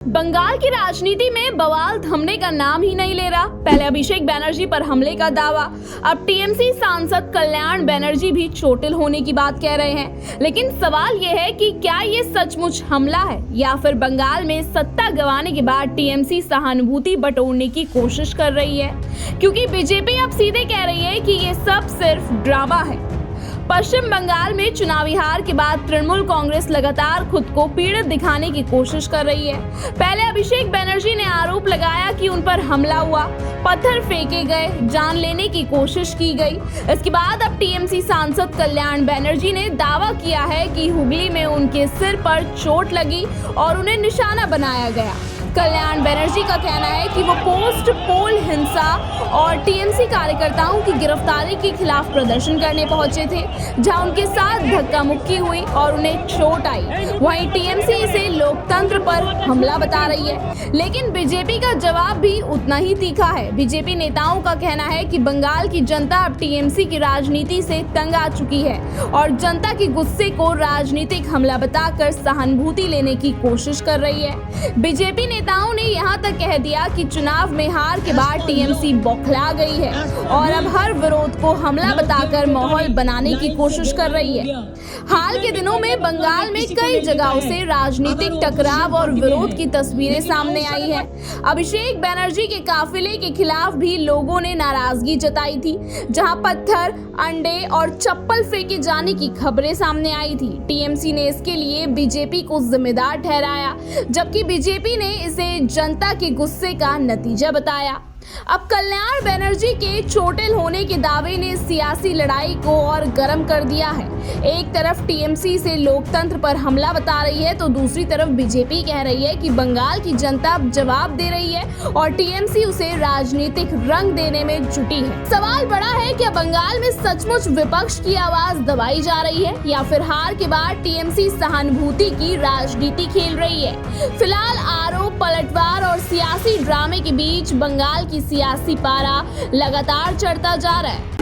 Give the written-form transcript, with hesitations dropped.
बंगाल की राजनीति में बवाल थमने का नाम ही नहीं ले रहा। पहले अभिषेक बैनर्जी पर हमले का दावा, अब टीएमसी सांसद कल्याण बैनर्जी भी चोटिल होने की बात कह रहे हैं। लेकिन सवाल यह है कि क्या ये सचमुच हमला है या फिर बंगाल में सत्ता गंवाने के बाद टीएमसी सहानुभूति बटोरने की कोशिश कर रही है, क्योंकि बीजेपी अब सीधे कह रही है कि ये सब सिर्फ ड्रामा है। पश्चिम बंगाल में चुनावी हार के बाद तृणमूल कांग्रेस लगातार खुद को पीड़ित दिखाने की कोशिश कर रही है। पहले अभिषेक बैनर्जी ने आरोप लगाया कि उन पर हमला हुआ, पत्थर फेंके गए, जान लेने की कोशिश की गई। इसके बाद अब टीएमसी सांसद कल्याण बैनर्जी ने दावा किया है कि हुगली में उनके सिर पर चोट लगी और उन्हें निशाना बनाया गया। कल्याण बैनर्जी का कहना है कि वो पोस्ट पोल हिंसा और टीएमसी कार्यकर्ताओं की गिरफ्तारी के खिलाफ प्रदर्शन करने पहुंचे थे, जहां उनके साथ धक्का मुक्की हुई और उन्हें चोट आई। वहीं टीएमसी इसे लोकतंत्र पर हमला बता रही है, लेकिन बीजेपी का जवाब भी उतना ही तीखा है। बीजेपी नेताओं का कहना है कि बंगाल की जनता अब टीएमसी की राजनीति से तंग आ चुकी है और जनता के गुस्से को राजनीतिक हमला बताकर सहानुभूति लेने की कोशिश कर रही है। बीजेपी नेताओं ने यहां तक कह दिया कि चुनाव में हार के बाद टीएमसी बौखला गई है और अब हर विरोध को हमला बताकर माहौल बनाने की कोशिश कर रही है। हाल के दिनों में बंगाल में कई जगहों से राजनीतिक टकराव और विरोध की तस्वीरें सामने आई हैं। अभिषेक बैनर्जी के काफिले के खिलाफ भी लोगों ने नाराजगी जताई थी, जहां पत्थर, अंडे और चप्पल फेंके जाने की खबरें सामने आई थी। टीएमसी ने इसके लिए बीजेपी को जिम्मेदार ठहराया, जबकि बीजेपी ने इसे जनता के गुस्से का नतीजा बताया। अब कल्याण बैनर्जी के चोटिल होने के दावे ने सियासी लड़ाई को और गर्म कर दिया है। एक तरफ टीएमसी से लोकतंत्र पर हमला बता रही है, तो दूसरी तरफ बीजेपी कह रही है कि बंगाल की जनता जवाब दे रही है और टीएमसी उसे राजनीतिक रंग देने में जुटी है। सवाल बड़ा है कि बंगाल में सचमुच विपक्ष की आवाज दबाई जा रही है या फिर हार के बाद टीएमसी सहानुभूति की राजनीति खेल रही है। फिलहाल आरोप, पलटवार और सियासी ड्रामे के बीच बंगाल की सियासी पारा लगातार चढ़ता जा रहा है।